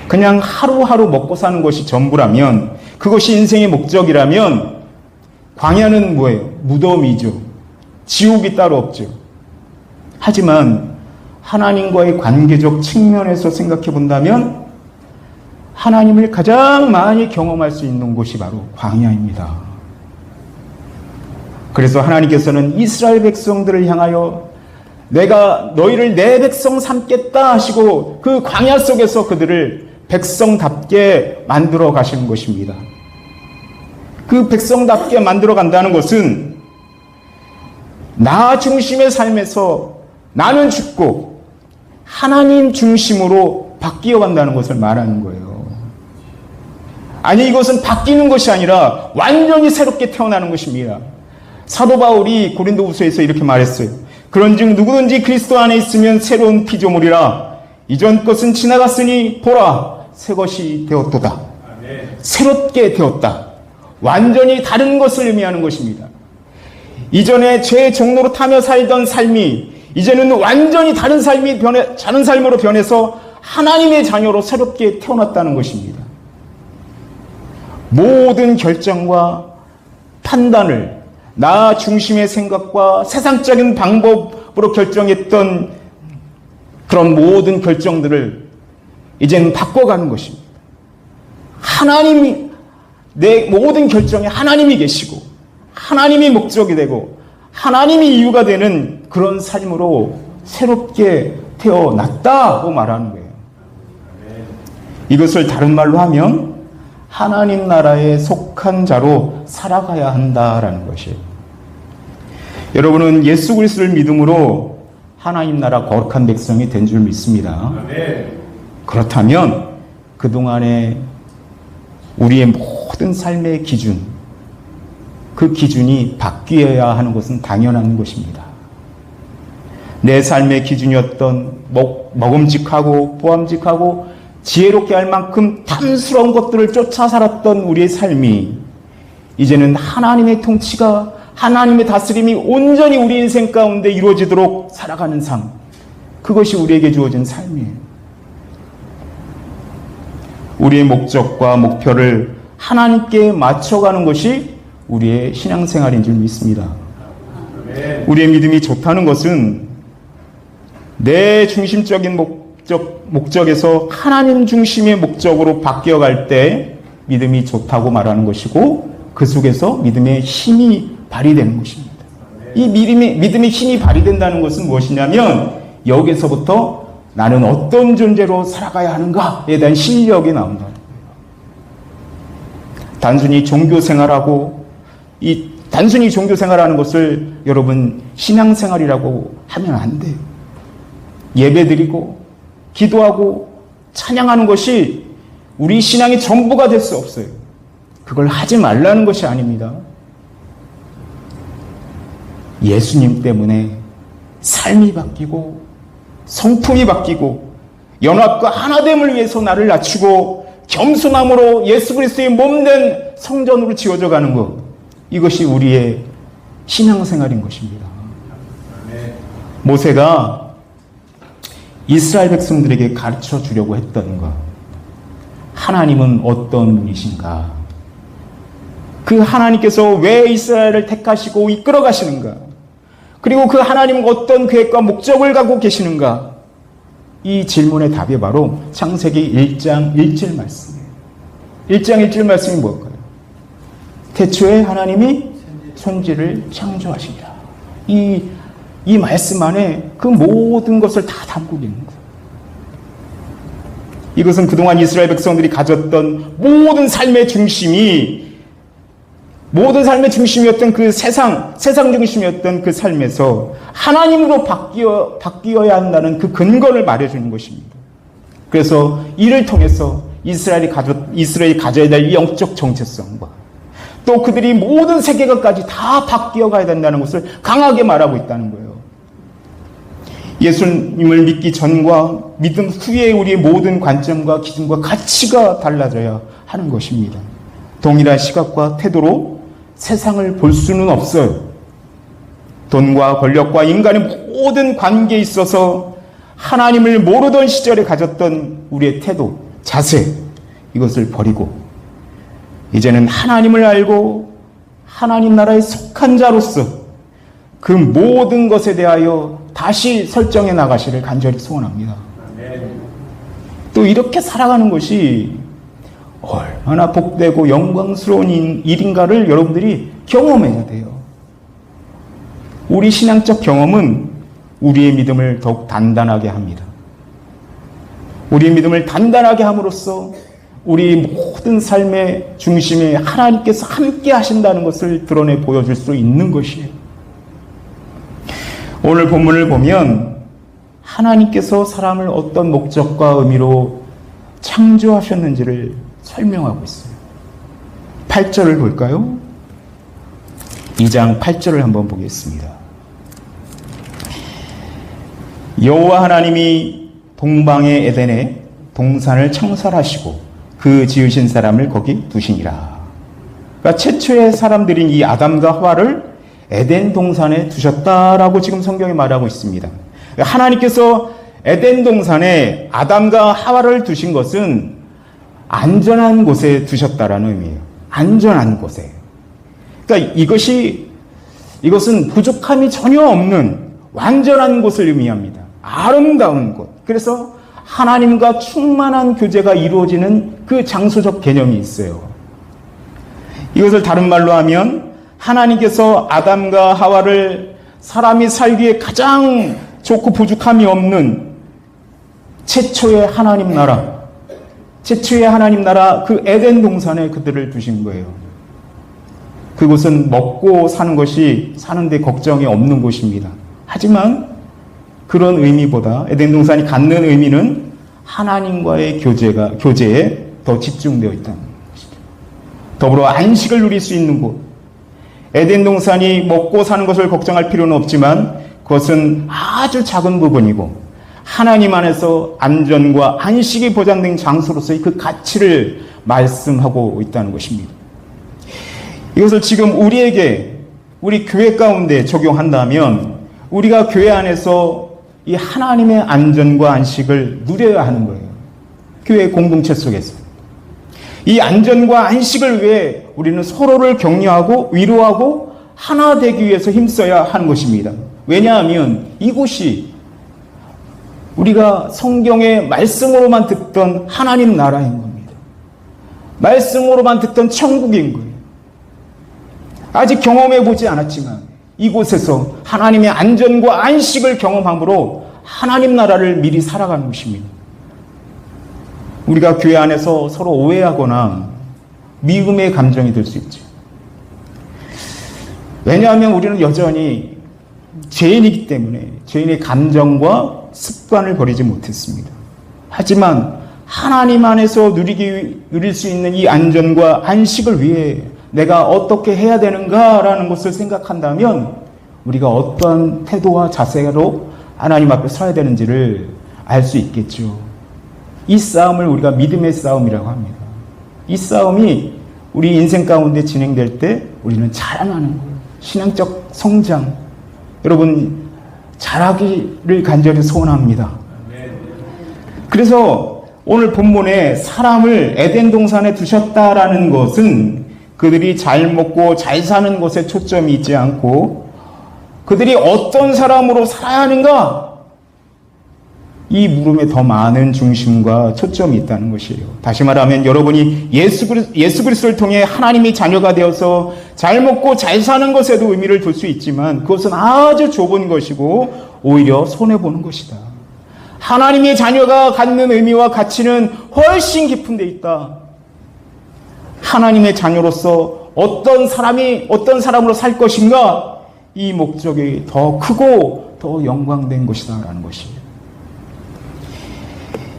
그냥 하루하루 먹고 사는 것이 전부라면, 그것이 인생의 목적이라면 광야는 뭐예요? 무덤이죠. 지옥이 따로 없죠. 하지만 하나님과의 관계적 측면에서 생각해 본다면 하나님을 가장 많이 경험할 수 있는 곳이 바로 광야입니다. 그래서 하나님께서는 이스라엘 백성들을 향하여 내가 너희를 내 백성 삼겠다 하시고 그 광야 속에서 그들을 백성답게 만들어 가시는 것입니다. 그 백성답게 만들어 간다는 것은 나 중심의 삶에서 나는 죽고 하나님 중심으로 바뀌어 간다는 것을 말하는 거예요. 아니, 이것은 바뀌는 것이 아니라 완전히 새롭게 태어나는 것입니다. 사도 바울이 고린도후서에서 이렇게 말했어요. 그런즉 누구든지 그리스도 안에 있으면 새로운 피조물이라. 이전 것은 지나갔으니 보라, 새 것이 되었도다. 새롭게 되었다. 완전히 다른 것을 의미하는 것입니다. 이전에 죄의 종로로 타며 살던 삶이 이제는 완전히 다른 삶으로 변해서 하나님의 자녀로 새롭게 태어났다는 것입니다. 모든 결정과 판단을 나 중심의 생각과 세상적인 방법으로 결정했던 그런 모든 결정들을 이제는 바꿔가는 것입니다. 하나님이 내 모든 결정에 하나님이 계시고 하나님이 목적이 되고 하나님이 이유가 되는 그런 삶으로 새롭게 태어났다고 말하는 거예요. 이것을 다른 말로 하면 하나님 나라에 속한 자로 살아가야 한다라는 것이에요. 여러분은 예수 그리스도를 믿음으로 하나님 나라 거룩한 백성이 된 줄 믿습니다. 그렇다면 그동안에 우리의 모든 삶의 기준, 그 기준이 바뀌어야 하는 것은 당연한 것입니다. 내 삶의 기준이었던 먹음직하고 보암직하고 지혜롭게 할 만큼 탐스러운 것들을 쫓아 살았던 우리의 삶이 이제는 하나님의 통치가, 하나님의 다스림이 온전히 우리 인생 가운데 이루어지도록 살아가는 삶, 그것이 우리에게 주어진 삶이에요. 우리의 목적과 목표를 하나님께 맞춰가는 것이 우리의 신앙생활인 줄 믿습니다. 우리의 믿음이 좋다는 것은 내 중심적인 목적에서 하나님 중심의 목적으로 바뀌어갈 때 믿음이 좋다고 말하는 것이고, 그 속에서 믿음의 힘이 발휘되는 것입니다. 이 믿음의 힘이 발휘된다는 것은 무엇이냐면 여기서부터 나는 어떤 존재로 살아가야 하는가에 대한 실력이 나온다는 거예요. 단순히 종교생활하고 단순히 종교생활하는 것을 여러분 신앙생활이라고 하면 안 돼요. 예배드리고 기도하고 찬양하는 것이 우리 신앙의 전부가 될 수 없어요. 그걸 하지 말라는 것이 아닙니다. 예수님 때문에 삶이 바뀌고 성품이 바뀌고 연합과 하나됨을 위해서 나를 낮추고 겸손함으로 예수 그리스도의 몸된 성전으로 지어져 가는 것, 이것이 우리의 신앙생활인 것입니다. 모세가 이스라엘 백성들에게 가르쳐 주려고 했던 것, 하나님은 어떤 분이신가, 그 하나님께서 왜 이스라엘을 택하시고 이끌어 가시는가, 그리고 그 하나님은 어떤 계획과 목적을 갖고 계시는가, 이 질문의 답이 바로 창세기 1장 1절 말씀이에요. 1장 1절 말씀이 뭘까요? 태초에 하나님이 천지를 창조하시니라. 이 말씀 안에 그 모든 것을 다 담고 있는 거예요. 이것은 그동안 이스라엘 백성들이 가졌던 모든 삶의 중심이었던 그 세상 중심이었던 그 삶에서 하나님으로 바뀌어야 한다는 그 근거를 말해주는 것입니다. 그래서 이를 통해서 이스라엘이 가져야 될 영적 정체성과 또 그들이 모든 세계관까지 다 바뀌어가야 된다는 것을 강하게 말하고 있다는 거예요. 예수님을 믿기 전과 믿음 후에 우리의 모든 관점과 기준과 가치가 달라져야 하는 것입니다. 동일한 시각과 태도로 세상을 볼 수는 없어요. 돈과 권력과 인간의 모든 관계에 있어서 하나님을 모르던 시절에 가졌던 우리의 태도, 자세, 이것을 버리고 이제는 하나님을 알고 하나님 나라에 속한 자로서 그 모든 것에 대하여 다시 설정해 나가시를 간절히 소원합니다. 또 이렇게 살아가는 것이 얼마나 복되고 영광스러운 일인가를 여러분들이 경험해야 돼요. 우리 신앙적 경험은 우리의 믿음을 더욱 단단하게 합니다. 우리의 믿음을 단단하게 함으로써 우리 모든 삶의 중심에 하나님께서 함께 하신다는 것을 드러내 보여줄 수 있는 것이에요. 오늘 본문을 보면 하나님께서 사람을 어떤 목적과 의미로 창조하셨는지를 설명하고 있어요. 8절을 볼까요? 2장 8절을 한번 보겠습니다. 여호와 하나님이 동방의 에덴에 동산을 창설하시고 그 지으신 사람을 거기 두시니라. 그러니까 최초의 사람들인 이 아담과 하와를 에덴 동산에 두셨다라고 지금 성경에 말하고 있습니다. 하나님께서 에덴 동산에 아담과 하와를 두신 것은 안전한 곳에 두셨다라는 의미예요. 안전한 곳에. 그러니까 이것은 부족함이 전혀 없는 완전한 곳을 의미합니다. 아름다운 곳. 그래서 하나님과 충만한 교제가 이루어지는 그 장소적 개념이 있어요. 이것을 다른 말로 하면 하나님께서 아담과 하와를 사람이 살기에 가장 좋고 부족함이 없는 최초의 하나님 나라 그 에덴 동산에 그들을 두신 거예요. 그곳은 먹고 사는 것이 사는데 걱정이 없는 곳입니다. 하지만 그런 의미보다 에덴 동산이 갖는 의미는 하나님과의 교제에 더 집중되어 있다는 것이죠. 더불어 안식을 누릴 수 있는 곳. 에덴 동산이 먹고 사는 것을 걱정할 필요는 없지만 그것은 아주 작은 부분이고 하나님 안에서 안전과 안식이 보장된 장소로서의 그 가치를 말씀하고 있다는 것입니다. 이것을 지금 우리 교회 가운데 적용한다면 우리가 교회 안에서 이 하나님의 안전과 안식을 누려야 하는 거예요. 교회 공동체 속에서. 이 안전과 안식을 위해 우리는 서로를 격려하고 위로하고 하나 되기 위해서 힘써야 하는 것입니다. 왜냐하면 이곳이 우리가 성경의 말씀으로만 듣던 하나님 나라인 겁니다. 말씀으로만 듣던 천국인 거예요. 아직 경험해 보지 않았지만 이곳에서 하나님의 안전과 안식을 경험함으로 하나님 나라를 미리 살아가는 것입니다. 우리가 교회 안에서 서로 오해하거나 미움의 감정이 들 수 있죠. 왜냐하면 우리는 여전히 죄인이기 때문에 죄인의 감정과 습관을 버리지 못했습니다. 하지만 하나님 안에서 누릴 수 있는 이 안전과 안식을 위해 내가 어떻게 해야 되는가라는 것을 생각한다면 우리가 어떤 태도와 자세로 하나님 앞에 서야 되는지를 알 수 있겠죠. 이 싸움을 우리가 믿음의 싸움이라고 합니다. 이 싸움이 우리 인생 가운데 진행될 때 우리는 자라나는 거예요. 신앙적 성장. 여러분 잘하기를 간절히 소원합니다. 그래서 오늘 본문에 사람을 에덴 동산에 두셨다라는 것은 그들이 잘 먹고 잘 사는 것에 초점이 있지 않고 그들이 어떤 사람으로 살아야 하는가? 이 물음에 더 많은 중심과 초점이 있다는 것이에요. 다시 말하면 여러분이 예수 그리스도를 통해 하나님의 자녀가 되어서 잘 먹고 잘 사는 것에도 의미를 둘 수 있지만 그것은 아주 좁은 것이고 오히려 손해보는 것이다. 하나님의 자녀가 갖는 의미와 가치는 훨씬 깊은 데 있다. 하나님의 자녀로서 어떤 사람으로 살 것인가? 이 목적이 더 크고 더 영광된 것이다 라는 것이에요.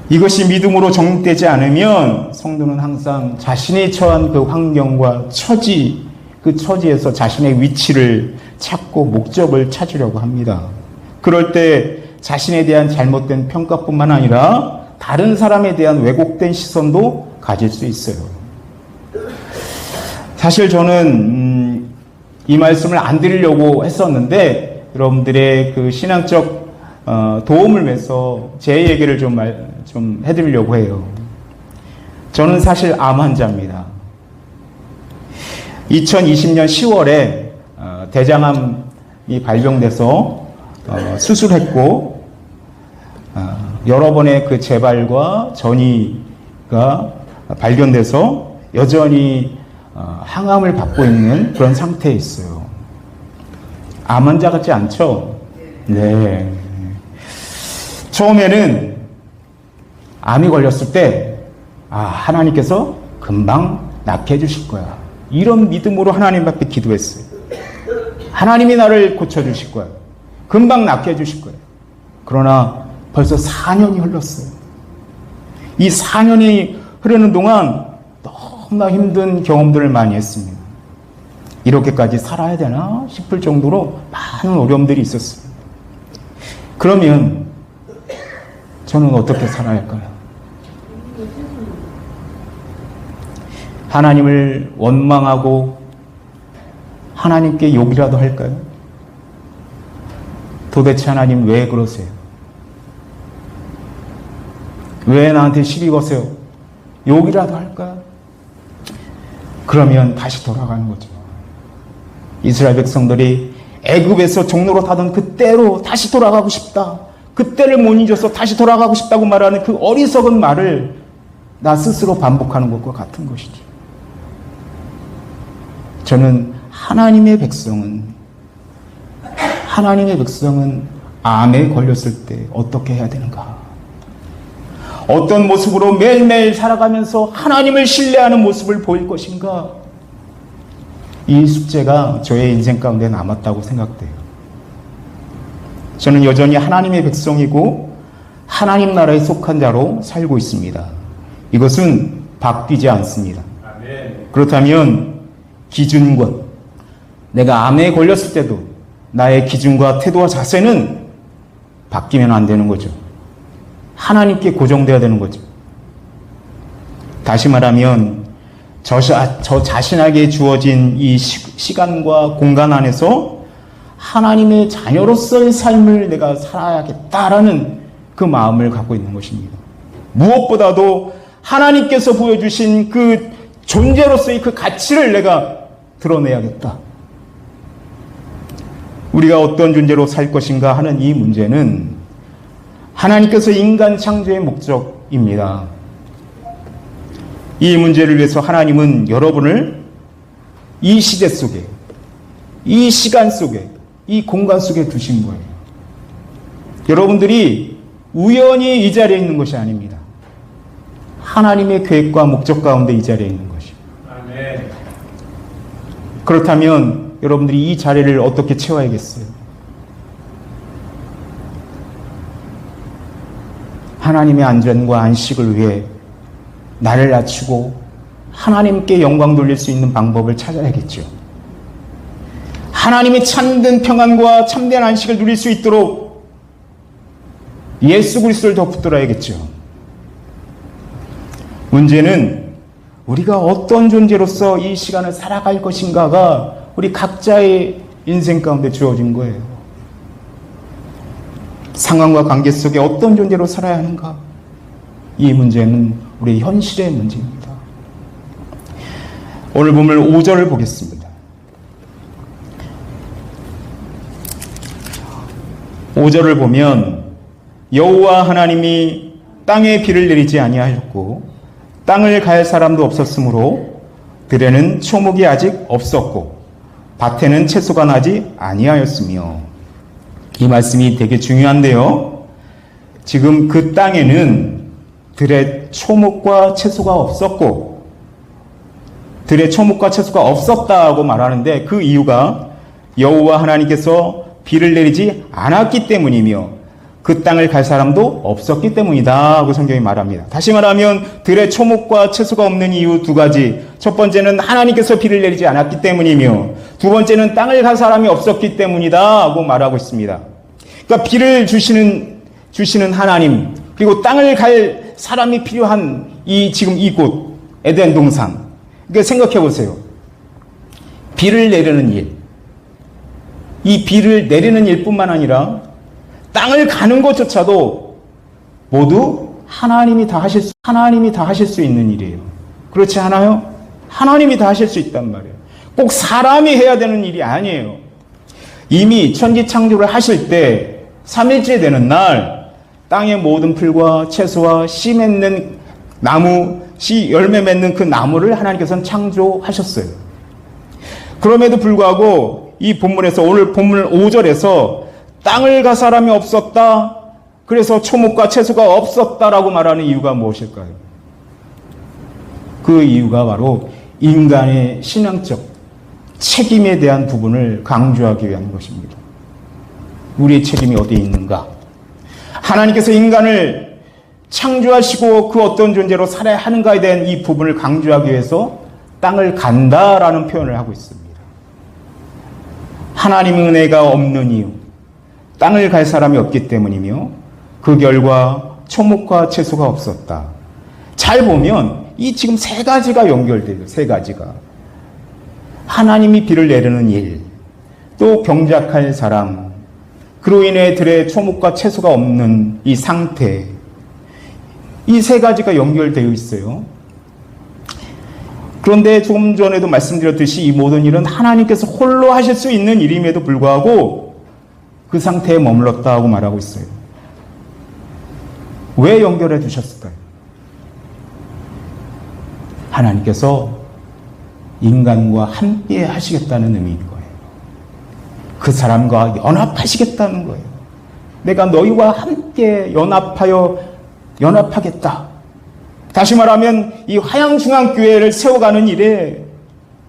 이것이 믿음으로 정립되지 않으면 성도는 항상 자신이 처한 그 환경과 처지, 그 처지에서 자신의 위치를 찾고 목적을 찾으려고 합니다. 그럴 때 자신에 대한 잘못된 평가뿐만 아니라 다른 사람에 대한 왜곡된 시선도 가질 수 있어요. 사실 저는 이 말씀을 안 드리려고 했었는데 여러분들의 그 신앙적 도움을 위해서 제 얘기를 좀 해드리려고 해요. 저는 사실 암 환자입니다. 2020년 10월에 대장암이 발병돼서 수술했고 여러 번의 그 재발과 전이가 발견돼서 여전히 항암을 받고 있는 그런 상태에 있어요. 암 환자 같지 않죠? 네. 처음에는 암이 걸렸을 때 하나님께서 금방 낫게 해주실 거야. 이런 믿음으로 하나님 앞에 기도했어요. 하나님이 나를 고쳐주실 거야. 금방 낫게 해주실 거야. 그러나 벌써 4년이 흘렀어요. 이 4년이 흐르는 동안 너무나 힘든 경험들을 많이 했습니다. 이렇게까지 살아야 되나 싶을 정도로 많은 어려움들이 있었어요. 그러면 저는 어떻게 살아야 할까요? 하나님을 원망하고 하나님께 욕이라도 할까요? 도대체 하나님 왜 그러세요? 왜 나한테 시비 거세요? 욕이라도 할까요? 그러면 다시 돌아가는 거죠. 이스라엘 백성들이 애굽에서 종로로 타던 그때로 다시 돌아가고 싶다. 그때를 못 잊어서 다시 돌아가고 싶다고 말하는 그 어리석은 말을 나 스스로 반복하는 것과 같은 것이지. 저는 하나님의 백성은 암에 걸렸을 때 어떻게 해야 되는가? 어떤 모습으로 매일매일 살아가면서 하나님을 신뢰하는 모습을 보일 것인가? 이 숙제가 저의 인생 가운데 남았다고 생각돼요. 저는 여전히 하나님의 백성이고 하나님 나라에 속한 자로 살고 있습니다. 이것은 바뀌지 않습니다. 그렇다면 기준권, 내가 암에 걸렸을 때도 나의 기준과 태도와 자세는 바뀌면 안 되는 거죠. 하나님께 고정되어야 되는 거죠. 다시 말하면 저 자신에게 주어진 이 시간과 공간 안에서 하나님의 자녀로서의 삶을 내가 살아야겠다라는 그 마음을 갖고 있는 것입니다. 무엇보다도 하나님께서 보여주신 그 존재로서의 그 가치를 내가 드러내야겠다. 우리가 어떤 존재로 살 것인가 하는 이 문제는 하나님께서 인간 창조의 목적입니다. 이 문제를 위해서 하나님은 여러분을 이 시대 속에, 이 시간 속에, 이 공간 속에 두신 거예요. 여러분들이 우연히 이 자리에 있는 것이 아닙니다. 하나님의 계획과 목적 가운데 이 자리에 있는 것이에요. 그렇다면 여러분들이 이 자리를 어떻게 채워야겠어요? 하나님의 안전과 안식을 위해 나를 낮추고 하나님께 영광 돌릴 수 있는 방법을 찾아야겠죠. 하나님의 참된 평안과 참된 안식을 누릴 수 있도록 예수 그리스도를 더 붙들어야겠죠. 문제는 우리가 어떤 존재로서 이 시간을 살아갈 것인가가 우리 각자의 인생 가운데 주어진 거예요. 상황과 관계 속에 어떤 존재로 살아야 하는가? 이 문제는 우리 현실의 문제입니다. 오늘 본문 5절을 보겠습니다. 5절을 보면 여호와 하나님이 땅에 비를 내리지 아니하였고 땅을 갈 사람도 없었으므로 들에는 초목이 아직 없었고 밭에는 채소가 나지 아니하였으며. 이 말씀이 되게 중요한데요. 지금 그 땅에는 들에 초목과 채소가 없었고 들에 초목과 채소가 없었다고 말하는데 그 이유가 여호와 하나님께서 비를 내리지 않았기 때문이며 그 땅을 갈 사람도 없었기 때문이다 하고 성경이 말합니다. 다시 말하면 들에 초목과 채소가 없는 이유 두 가지. 첫 번째는 하나님께서 비를 내리지 않았기 때문이며 두 번째는 땅을 갈 사람이 없었기 때문이다 하고 말하고 있습니다. 그러니까 비를 주시는 하나님, 그리고 땅을 갈 사람이 필요한 지금 이곳 에덴 동산. 그러니까 생각해 보세요. 비를 내리는 일. 이 비를 내리는 일뿐만 아니라 땅을 가는 것조차도 모두 하나님이 다 하실 수 있는 일이에요. 그렇지 않아요? 하나님이 다 하실 수 있단 말이에요. 꼭 사람이 해야 되는 일이 아니에요. 이미 천지 창조를 하실 때 3일째 되는 날 땅의 모든 풀과 채소와 씨 맺는 나무, 씨 열매 맺는 그 나무를 하나님께서는 창조하셨어요. 그럼에도 불구하고 이 본문에서, 오늘 본문 5절에서 땅을 갈 사람이 없었다, 그래서 초목과 채소가 없었다라고 말하는 이유가 무엇일까요? 그 이유가 바로 인간의 신앙적 책임에 대한 부분을 강조하기 위한 것입니다. 우리의 책임이 어디에 있는가? 하나님께서 인간을 창조하시고 그 어떤 존재로 살아야 하는가에 대한 이 부분을 강조하기 위해서 땅을 간다라는 표현을 하고 있습니다. 하나님의 은혜가 없는 이유, 땅을 갈 사람이 없기 때문이며 그 결과 초목과 채소가 없었다. 잘 보면 이 지금 세 가지가 연결돼요. 세 가지가. 하나님이 비를 내리는 일, 또 경작할 사람, 그로 인해 들에 초목과 채소가 없는 이 상태, 이 세 가지가 연결되어 있어요. 그런데 조금 전에도 말씀드렸듯이 이 모든 일은 하나님께서 홀로 하실 수 있는 일임에도 불구하고 그 상태에 머물렀다고 말하고 있어요. 왜 연결해 두셨을까요? 하나님께서 인간과 함께 하시겠다는 의미인 거예요. 그 사람과 연합하시겠다는 거예요. 내가 너희와 함께 연합하겠다. 다시 말하면 이 화양중앙교회를 세워가는 일에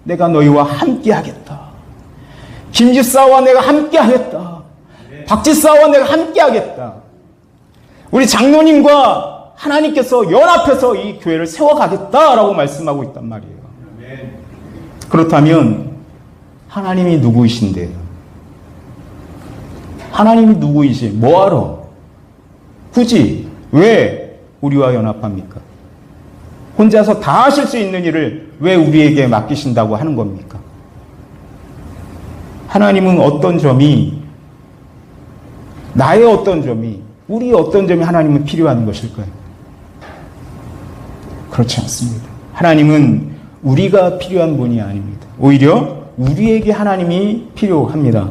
내가 너희와 함께 하겠다. 김집사와 내가 함께 하겠다. 박집사와 내가 함께 하겠다. 우리 장로님과 하나님께서 연합해서 이 교회를 세워가겠다라고 말씀하고 있단 말이에요. 그렇다면 하나님이 누구이신데요? 하나님이 누구이시? 뭐하러? 굳이 왜 우리와 연합합니까? 혼자서 다 하실 수 있는 일을 왜 우리에게 맡기신다고 하는 겁니까? 하나님은 어떤 점이, 나의 어떤 점이, 우리의 어떤 점이 하나님은 필요한 것일까요? 그렇지 않습니다. 하나님은 우리가 필요한 분이 아닙니다. 오히려 우리에게 하나님이 필요합니다.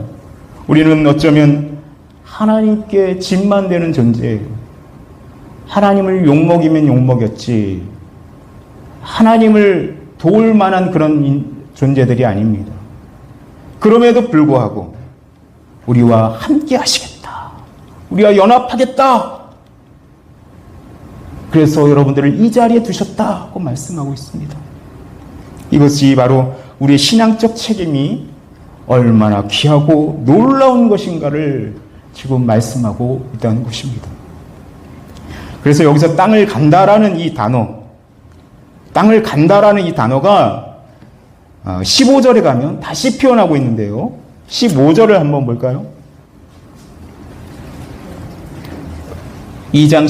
우리는 어쩌면 하나님께 짐만 되는 존재예요. 하나님을 욕먹이면 욕먹였지 하나님을 도울 만한 그런 존재들이 아닙니다. 그럼에도 불구하고 우리와 함께 하시겠다. 우리와 연합하겠다. 그래서 여러분들을 이 자리에 두셨다고 말씀하고 있습니다. 이것이 바로 우리의 신앙적 책임이 얼마나 귀하고 놀라운 것인가를 지금 말씀하고 있다는 것입니다. 그래서 여기서 땅을 간다라는 이 단어, 땅을 간다라는 이 단어가 15절에 가면 다시 표현하고 있는데요. 15절을 한번 볼까요? 2장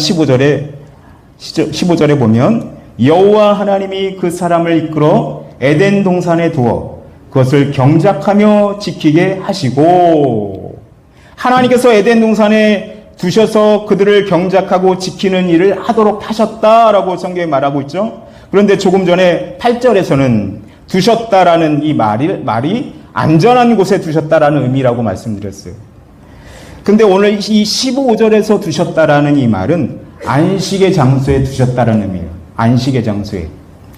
15절에 보면 여호와 하나님이 그 사람을 이끌어 에덴 동산에 두어 그것을 경작하며 지키게 하시고, 하나님께서 에덴 동산에 두셔서 그들을 경작하고 지키는 일을 하도록 하셨다라고 성경에 말하고 있죠. 그런데 조금 전에 8절에서는 두셨다라는 이 말이 안전한 곳에 두셨다라는 의미라고 말씀드렸어요. 근데 오늘 이 15절에서 두셨다라는 이 말은 안식의 장소에 두셨다라는 의미예요. 안식의 장소에.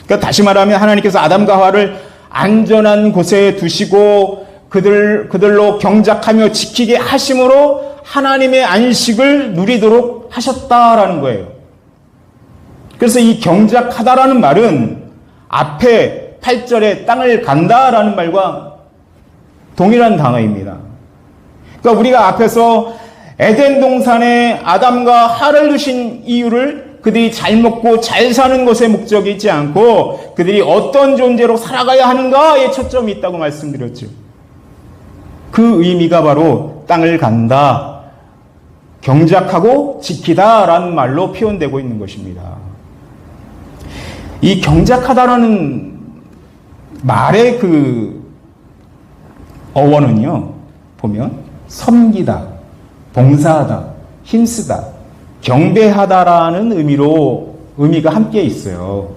그러니까 다시 말하면 하나님께서 아담과 하와를 안전한 곳에 두시고 그들로 경작하며 지키게 하심으로 하나님의 안식을 누리도록 하셨다라는 거예요. 그래서 이 경작하다라는 말은 앞에 8절에 땅을 간다라는 말과 동일한 단어입니다. 그러니까 우리가 앞에서 에덴 동산에 아담과 하와를 두신 이유를 그들이 잘 먹고 잘 사는 것에 목적이 있지 않고 그들이 어떤 존재로 살아가야 하는가에 초점이 있다고 말씀드렸죠. 그 의미가 바로 땅을 간다, 경작하고 지키다라는 말로 표현되고 있는 것입니다. 이 경작하다라는 말의 그 어원은요, 보면 섬기다, 봉사하다, 힘쓰다, 경배하다라는 의미가 함께 있어요.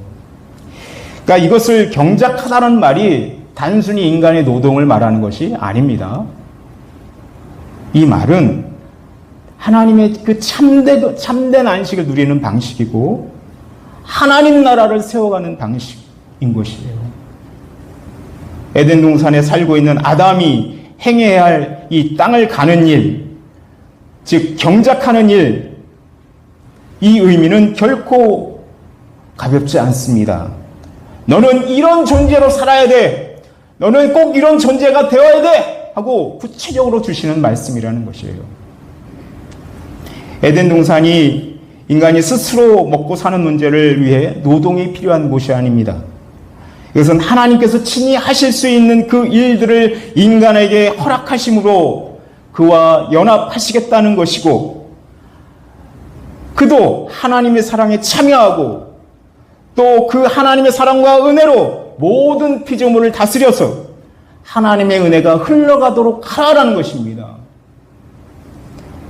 그러니까 이것을 경작하다는 말이 단순히 인간의 노동을 말하는 것이 아닙니다. 이 말은 하나님의 그 참된 안식을 누리는 방식이고 하나님 나라를 세워가는 방식인 것이에요. 에덴 동산에 살고 있는 아담이 행해야 할 이 땅을 가는 일, 즉 경작하는 일, 이 의미는 결코 가볍지 않습니다. 너는 이런 존재로 살아야 돼. 너는 꼭 이런 존재가 되어야 돼. 하고 구체적으로 주시는 말씀이라는 것이에요. 에덴 동산이 인간이 스스로 먹고 사는 문제를 위해 노동이 필요한 곳이 아닙니다. 이것은 하나님께서 친히 하실 수 있는 그 일들을 인간에게 허락하심으로 그와 연합하시겠다는 것이고, 그도 하나님의 사랑에 참여하고 또 그 하나님의 사랑과 은혜로 모든 피조물을 다스려서 하나님의 은혜가 흘러가도록 하라는 것입니다.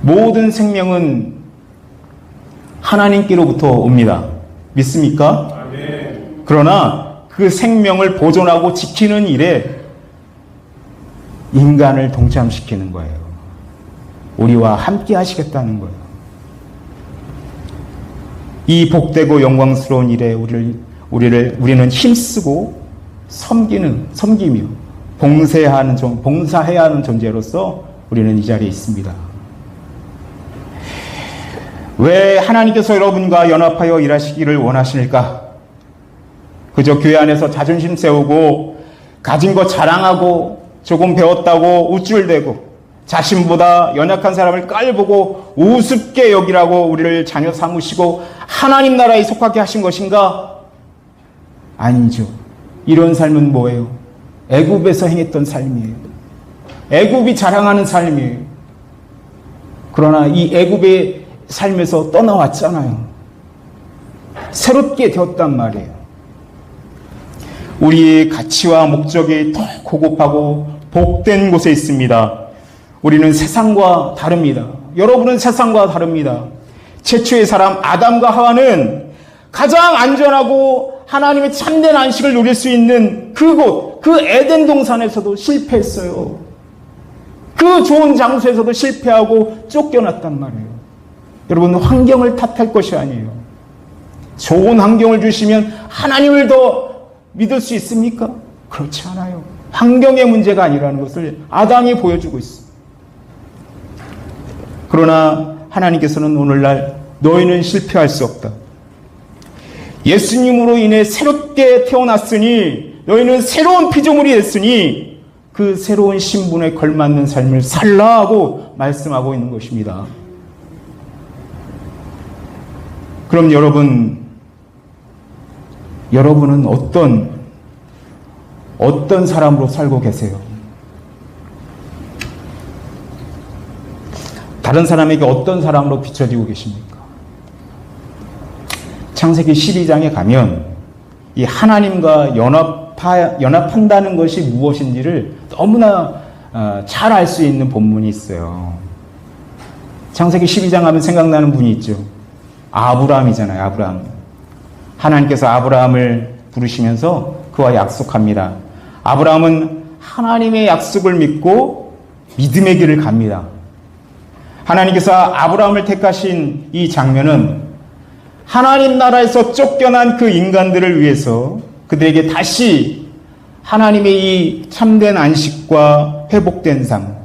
모든 생명은 하나님께로부터 옵니다. 믿습니까? 아멘. 그러나 그 생명을 보존하고 지키는 일에 인간을 동참시키는 거예요. 우리와 함께 하시겠다는 거예요. 이 복되고 영광스러운 일에 우리는 힘쓰고 섬기며 봉사해야 하는 존재로서 우리는 이 자리에 있습니다. 왜 하나님께서 여러분과 연합하여 일하시기를 원하십니까? 그저 교회 안에서 자존심 세우고 가진 거 자랑하고 조금 배웠다고 우쭐대고 자신보다 연약한 사람을 깔보고 우습게 여기라고 우리를 자녀 삼으시고 하나님 나라에 속하게 하신 것인가? 아니죠. 이런 삶은 뭐예요? 애굽에서 행했던 삶이에요. 애굽이 자랑하는 삶이에요. 그러나 이 애굽의 삶에서 떠나왔잖아요. 새롭게 되었단 말이에요. 우리의 가치와 목적이 더 고급하고 복된 곳에 있습니다. 우리는 세상과 다릅니다. 여러분은 세상과 다릅니다. 최초의 사람 아담과 하와는 가장 안전하고 하나님의 참된 안식을 누릴 수 있는 그곳, 그 에덴 동산에서도 실패했어요. 그 좋은 장소에서도 실패하고 쫓겨났단 말이에요. 여러분, 환경을 탓할 것이 아니에요. 좋은 환경을 주시면 하나님을 더 믿을 수 있습니까? 그렇지 않아요. 환경의 문제가 아니라는 것을 아담이 보여주고 있습니다. 그러나 하나님께서는 오늘날 너희는 실패할 수 없다. 예수님으로 인해 새롭게 태어났으니 너희는 새로운 피조물이 됐으니 그 새로운 신분에 걸맞는 삶을 살라 하고 말씀하고 있는 것입니다. 그럼 여러분은 어떤 사람으로 살고 계세요? 다른 사람에게 어떤 사람으로 비춰지고 계십니까? 창세기 12장에 가면 이 하나님과 연합한다는 것이 무엇인지를 너무나 잘 알 수 있는 본문이 있어요. 창세기 12장 하면 생각나는 분이 있죠. 아브라함이잖아요. 아브라함. 하나님께서 아브라함을 부르시면서 그와 약속합니다. 아브라함은 하나님의 약속을 믿고 믿음의 길을 갑니다. 하나님께서 아브라함을 택하신 이 장면은 하나님 나라에서 쫓겨난 그 인간들을 위해서 그들에게 다시 하나님의 이 참된 안식과 회복된 삶,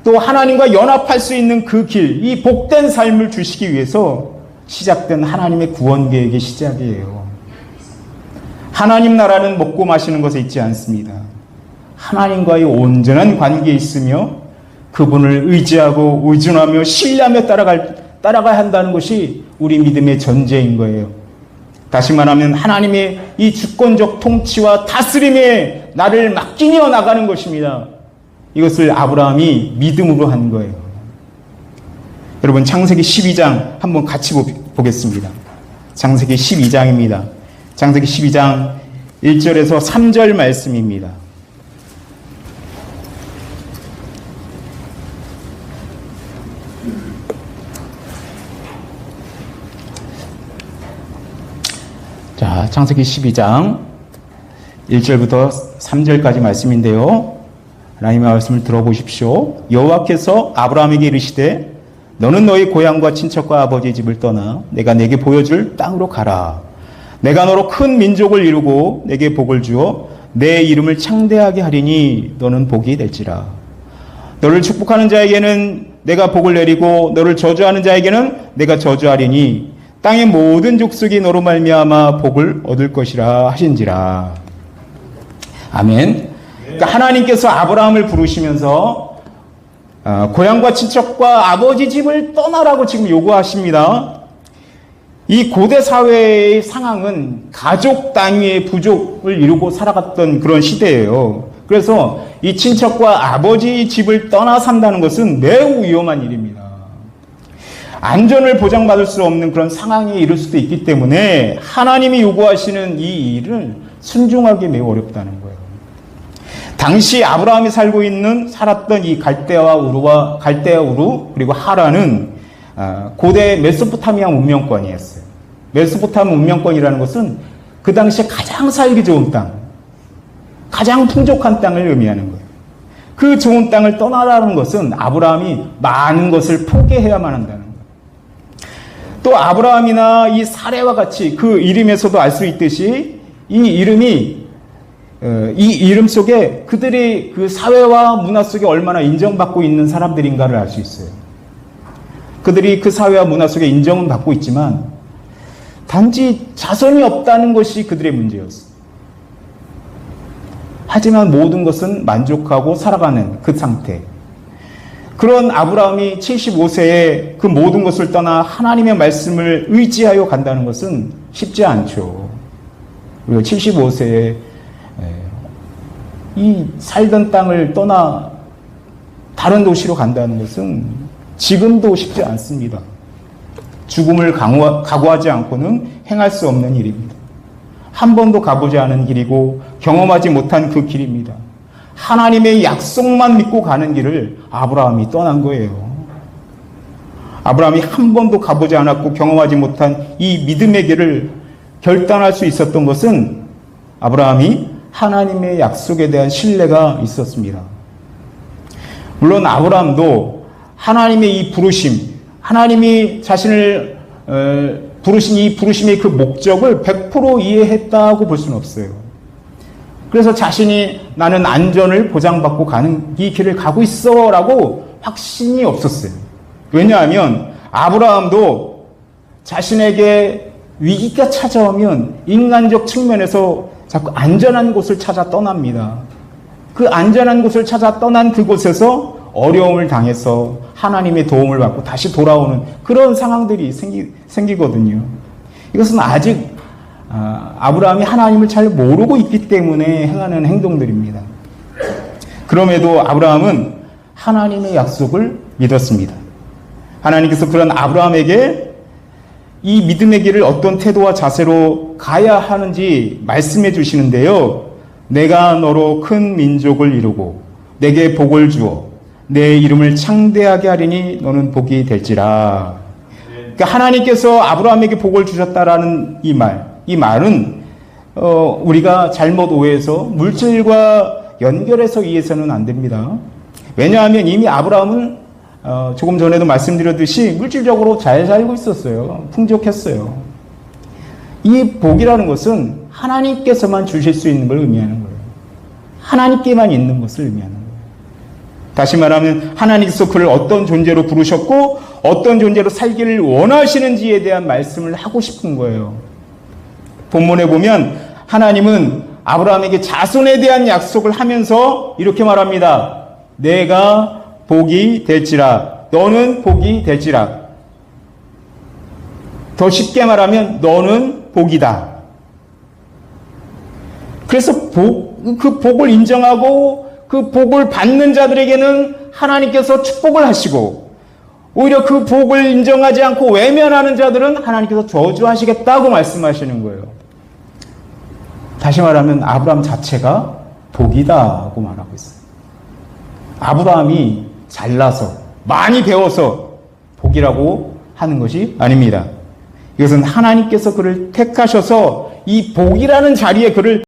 또 하나님과 연합할 수 있는 그 길, 이 복된 삶을 주시기 위해서 시작된 하나님의 구원 계획의 시작이에요. 하나님 나라는 먹고 마시는 것에 있지 않습니다. 하나님과의 온전한 관계에 있으며 그분을 의지하고 의존하며 신뢰하며 따라가야 한다는 것이 우리 믿음의 전제인 거예요. 다시 말하면 하나님의 이 주권적 통치와 다스림에 나를 맡기며 나가는 것입니다. 이것을 아브라함이 믿음으로 한 거예요. 여러분, 창세기 12장 한번 같이 보겠습니다. 창세기 12장입니다. 창세기 12장 1절에서 3절 말씀입니다. 자, 창세기 12장 1절부터 3절까지 말씀인데요. 하나님의 말씀을 들어보십시오. 여호와께서 아브라함에게 이르시되 너는 너희 고향과 친척과 아버지의 집을 떠나 내가 내게 보여줄 땅으로 가라. 내가 너로 큰 민족을 이루고 내게 복을 주어 내 이름을 창대하게 하리니 너는 복이 될지라. 너를 축복하는 자에게는 내가 복을 내리고 너를 저주하는 자에게는 내가 저주하리니 땅의 모든 족속이 너로 말미암아 복을 얻을 것이라 하신지라. 아멘. 그러니까 하나님께서 아브라함을 부르시면서 고향과 친척과 아버지 집을 떠나라고 지금 요구하십니다. 이 고대 사회의 상황은 가족 단위의 부족을 이루고 살아갔던 그런 시대예요. 그래서 이 친척과 아버지 집을 떠나 산다는 것은 매우 위험한 일입니다. 안전을 보장받을 수 없는 그런 상황에 이를 수도 있기 때문에 하나님이 요구하시는 이 일을 순종하기 매우 어렵다는 거예요. 당시 아브라함이 살았던 이 갈대아 우루 그리고 하란은 고대 메소포타미아 문명권이었어요. 메소포타미아 문명권이라는 것은 그 당시에 가장 살기 좋은 땅, 가장 풍족한 땅을 의미하는 거예요. 그 좋은 땅을 떠나라는 것은 아브라함이 많은 것을 포기해야만 한다는 거예요. 또 아브라함이나 이 사레와 같이 그 이름에서도 알 수 있듯이 이 이름 속에 그들이 그 사회와 문화 속에 얼마나 인정받고 있는 사람들인가를 알 수 있어요. 그들이 그 사회와 문화 속에 인정은 받고 있지만 단지 자손이 없다는 것이 그들의 문제였어요. 하지만 모든 것은 만족하고 살아가는 그 상태. 그런 아브라함이 75세에 그 모든 것을 떠나 하나님의 말씀을 의지하여 간다는 것은 쉽지 않죠. 그리고 75세에 이 살던 땅을 떠나 다른 도시로 간다는 것은 지금도 쉽지 않습니다. 죽음을 각오하지 않고는 행할 수 없는 일입니다. 한 번도 가보지 않은 길이고 경험하지 못한 그 길입니다. 하나님의 약속만 믿고 가는 길을 아브라함이 떠난 거예요. 아브라함이 한 번도 가보지 않았고 경험하지 못한 이 믿음의 길을 결단할 수 있었던 것은 아브라함이 하나님의 약속에 대한 신뢰가 있었습니다. 물론 아브라함도 하나님의 이 부르심, 하나님이 자신을 부르신 이 부르심의 그 목적을 100% 이해했다고 볼 수는 없어요. 그래서 자신이 나는 안전을 보장받고 가는 이 길을 가고 있어 라고 확신이 없었어요. 왜냐하면 아브라함도 자신에게 위기가 찾아오면 인간적 측면에서 자꾸 안전한 곳을 찾아 떠납니다. 그 안전한 곳을 찾아 떠난 그곳에서 어려움을 당해서 하나님의 도움을 받고 다시 돌아오는 그런 상황들이 생기거든요. 이것은 아직 아브라함이 하나님을 잘 모르고 있기 때문에 행하는 행동들입니다. 그럼에도 아브라함은 하나님의 약속을 믿었습니다. 하나님께서 그런 아브라함에게 이 믿음의 길을 어떤 태도와 자세로 가야 하는지 말씀해 주시는데요. 내가 너로 큰 민족을 이루고 내게 복을 주어 내 이름을 창대하게 하리니 너는 복이 될지라. 그러니까 하나님께서 아브라함에게 복을 주셨다라는 이 말은 우리가 잘못 오해해서 물질과 연결해서 이해해서는 안 됩니다. 왜냐하면 이미 아브라함은 조금 전에도 말씀드렸듯이 물질적으로 잘 살고 있었어요. 풍족했어요. 이 복이라는 것은 하나님께서만 주실 수 있는 걸 의미하는 거예요. 하나님께만 있는 것을 의미하는 거예요. 다시 말하면 하나님께서 그를 어떤 존재로 부르셨고 어떤 존재로 살기를 원하시는지에 대한 말씀을 하고 싶은 거예요. 본문에 보면 하나님은 아브라함에게 자손에 대한 약속을 하면서 이렇게 말합니다. 내가 복이 될지라. 너는 복이 될지라. 더 쉽게 말하면 너는 복이다. 그래서 그 복을 인정하고 그 복을 받는 자들에게는 하나님께서 축복을 하시고 오히려 그 복을 인정하지 않고 외면하는 자들은 하나님께서 저주하시겠다고 말씀하시는 거예요. 다시 말하면 아브라함 자체가 복이다고 말하고 있어요. 아브라함이 잘나서 많이 배워서 복이라고 하는 것이 아닙니다. 이것은 하나님께서 그를 택하셔서 이 복이라는 자리에 그를